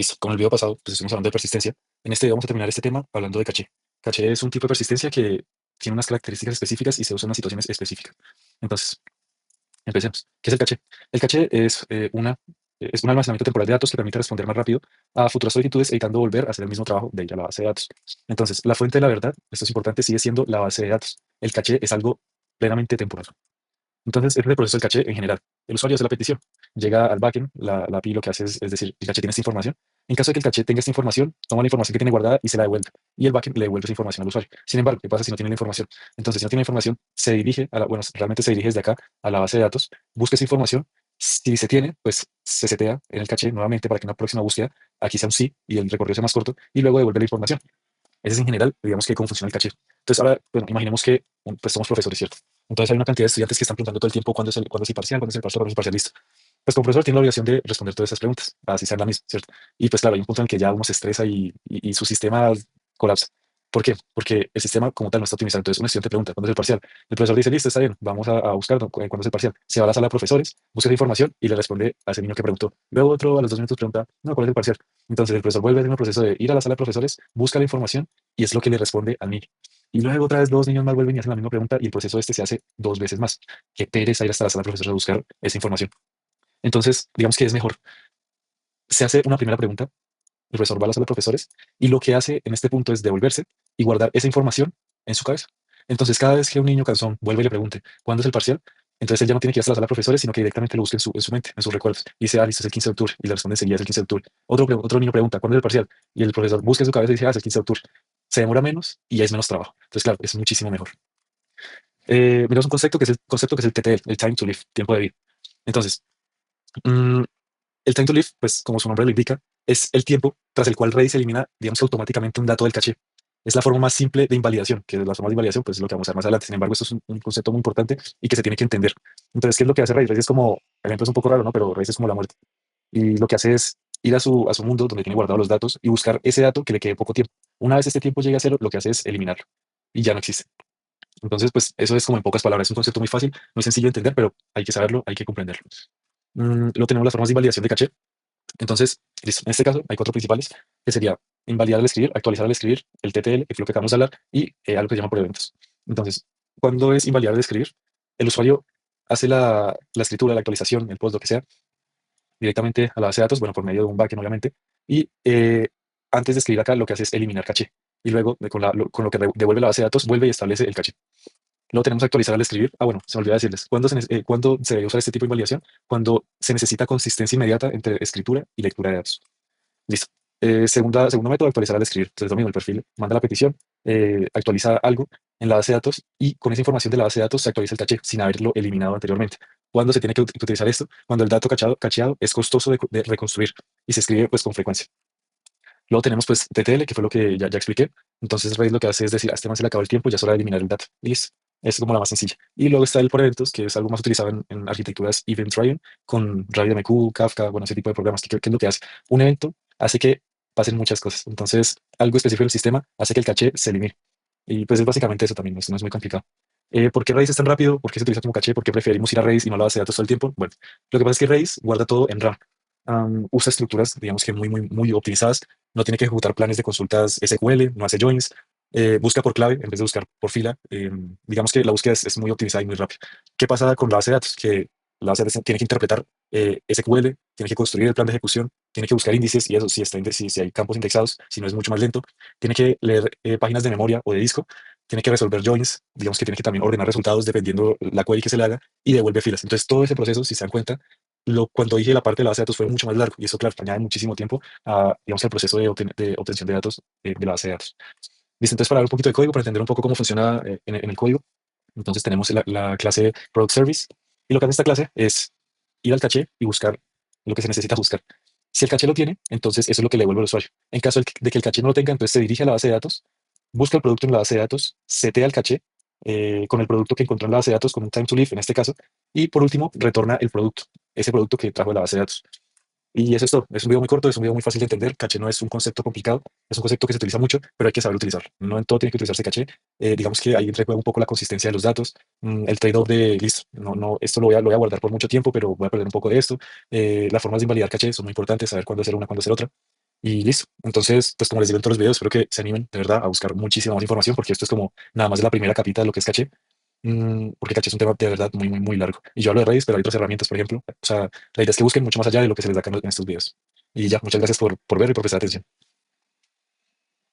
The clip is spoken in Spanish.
Listo, como en el video pasado, pues estuvimos hablando de persistencia. En este video vamos a terminar este tema hablando de caché. Caché es un tipo de persistencia que tiene unas características específicas y se usa en unas situaciones específicas. Entonces, empecemos. ¿Qué es el caché? El caché es un almacenamiento temporal de datos que permite responder más rápido a futuras solicitudes, evitando volver a hacer el mismo trabajo de ir a la base de datos. Entonces, la fuente de la verdad, esto es importante, sigue siendo la base de datos. El caché es algo plenamente temporal. Entonces, ese es el proceso del caché en general. El usuario hace la petición, llega al backend, la API lo que hace es decir, el caché tiene esta información. En caso de que el caché tenga esta información, toma la información que tiene guardada y se la devuelve. Y el backend le devuelve esa información al usuario. Sin embargo, ¿qué pasa si no tiene la información? Entonces, si no tiene la información, se dirige bueno, realmente se dirige desde acá a la base de datos, busca esa información. Si se tiene, pues se setea en el caché nuevamente para que en la próxima búsqueda aquí sea un sí y el recorrido sea más corto y luego devuelve la información. Ese es en general, digamos que cómo funciona el caché. Entonces, ahora, bueno, imaginemos que pues, somos profesores, ¿cierto? Entonces hay una cantidad de estudiantes que están preguntando todo el tiempo cuándo es el parcial, cuándo es el parcial, cuándo es el parcial, listo. Pues como profesor tiene la obligación de responder todas esas preguntas, así sea la misma, ¿cierto? Y pues claro, hay un punto en el que ya uno se estresa y su sistema colapsa. ¿Por qué? Porque el sistema como tal no está optimizado. Entonces un estudiante pregunta, ¿cuándo es el parcial? El profesor dice, listo, está bien, vamos a buscar cuándo es el parcial. Se va a la sala de profesores, busca esa información y le responde a ese niño que preguntó. Luego otro a los 2 minutos pregunta, no, ¿cuál es el parcial? Entonces el profesor vuelve a hacer el proceso de ir a la sala de profesores, busca la información y es lo que le responde al niño. Y luego otra vez 2 niños más vuelven y hacen la misma pregunta y el proceso este se hace 2 veces más. Qué pereza ir hasta la sala de profesores a buscar esa información. Entonces, digamos que es mejor. Se hace una primera pregunta, el profesor va a la sala de profesores y lo que hace en este punto es devolverse y guardar esa información en su cabeza. Entonces, cada vez que un niño cansón vuelve y le pregunte cuándo es el parcial, entonces él ya no tiene que ir hasta la sala de profesores, sino que directamente lo busca en su mente, en sus recuerdos. Y dice, ah, listo, es el 15 de octubre. Y le responde enseguida, es el 15 de octubre. Otro niño pregunta, ¿cuándo es el parcial? Y el profesor busca en su cabeza y dice, ah, es el 15 de octubre. Se demora menos y ya es menos trabajo. Entonces, claro, es muchísimo mejor. Miramos un concepto que es el concepto que es el TTL, el time to live, tiempo de vida. Entonces, mm, el time to live, pues como su nombre lo indica, es el tiempo tras el cual Redis elimina, digamos que automáticamente un dato del caché. Es la forma más simple de invalidación, que la forma de invalidación, pues es lo que vamos a ver más adelante. Sin embargo, esto es un concepto muy importante y que se tiene que entender. Entonces, ¿qué es lo que hace Redis? Redis es como, el ejemplo es un poco raro, ¿no? Pero Redis es como la muerte. Y lo que hace es ir a su mundo donde tiene guardados los datos y buscar ese dato que le quede poco tiempo. Una vez este tiempo llegue a cero, lo que hace es eliminarlo y ya no existe. Entonces, pues eso es como en pocas palabras, es un concepto muy fácil, muy sencillo de entender, pero hay que saberlo, hay que comprenderlo. Lo tenemos las formas de invalidación de caché. Entonces, listo. En este caso hay cuatro principales, que sería invalidar al escribir, actualizar al escribir, el TTL, que fue lo que acabamos de hablar, y algo que se llama por eventos. Entonces, cuando es invalidar al escribir, el usuario hace la escritura, la actualización, el post, lo que sea, directamente a la base de datos, bueno, por medio de un backend, obviamente, y antes de escribir acá, lo que hace es eliminar caché. Y luego, con lo que devuelve la base de datos, vuelve y establece el caché. Luego tenemos que actualizar al escribir. Ah, bueno, se me olvidó decirles. ¿Cuándo se debe usar este tipo de invalidación? Cuando se necesita consistencia inmediata entre escritura y lectura de datos. Listo. Segundo método, actualizar al escribir. Entonces, lo mismo, el perfil manda la petición, actualiza algo en la base de datos y con esa información de la base de datos se actualiza el caché sin haberlo eliminado anteriormente. ¿Cuándo se tiene que utilizar esto? Cuando el dato cacheado es costoso de reconstruir y se escribe pues con frecuencia. Luego tenemos pues TTL, que fue lo que ya expliqué. Entonces Redis lo que hace es decir, a este man se le acabó el tiempo, ya es hora de eliminar el dato. Y listo. Es como la más sencilla. Y luego está el por eventos, que es algo más utilizado en arquitecturas event-driven, con RabbitMQ, Kafka, bueno, ese tipo de programas. ¿Qué es lo que hace? Un evento hace que pasen muchas cosas. Entonces, algo específico del sistema hace que el caché se elimine. Y pues es básicamente eso también, esto no es muy complicado. ¿Por qué Redis es tan rápido? ¿Por qué se utiliza como caché? ¿Por qué preferimos ir a Redis y no a la base de datos todo el tiempo? Bueno, lo que pasa es que Redis guarda todo en RAM. Usa estructuras, digamos que muy optimizadas. No tiene que ejecutar planes de consultas SQL, no hace joins, busca por clave en vez de buscar por fila. Digamos que la búsqueda es muy optimizada y muy rápida. ¿Qué pasa con la base de datos? Que la base de datos tiene que interpretar SQL, tiene que construir el plan de ejecución, tiene que buscar índices y eso, si hay campos indexados, si no es mucho más lento, tiene que leer páginas de memoria o de disco, tiene que resolver joins, digamos que tiene que también ordenar resultados dependiendo la query que se le haga y devuelve filas. Entonces, todo ese proceso, si se dan cuenta, cuando dije la parte de la base de datos fue mucho más largo y eso, claro, añade muchísimo tiempo a, digamos, al proceso de obtención de datos de la base de datos. Listo, entonces para hablar un poquito de código, para entender un poco cómo funciona en el código, entonces tenemos la clase Product Service y lo que hace esta clase es ir al caché y buscar lo que se necesita buscar. Si el caché lo tiene, entonces eso es lo que le devuelve al usuario. En caso de que el caché no lo tenga, entonces se dirige a la base de datos, busca el producto en la base de datos, setea el caché con el producto que encontró en la base de datos, con un time to live en este caso, y por último retorna el producto, ese producto que trajo de la base de datos. Y eso es todo. Es un video muy corto, es un video muy fácil de entender. Caché no es un concepto complicado, es un concepto que se utiliza mucho, pero hay que saber utilizarlo. No en todo tiene que utilizarse caché. Digamos que ahí entra en juego un poco la consistencia de los datos, el trade-off de, listo, no, esto lo voy a guardar por mucho tiempo, pero voy a perder un poco de esto. Las formas de invalidar caché son muy importantes, saber cuándo hacer una, cuándo hacer otra. Y listo. Entonces, pues como les digo en todos los videos, espero que se animen de verdad a buscar muchísima más información porque esto es como nada más de la primera capita de lo que es caché. Porque caché es un tema de verdad muy, muy, muy largo. Y yo hablo de redes, pero hay otras herramientas, por ejemplo. O sea, la idea es que busquen mucho más allá de lo que se les da acá en estos videos. Y ya, muchas gracias por ver y por prestar atención.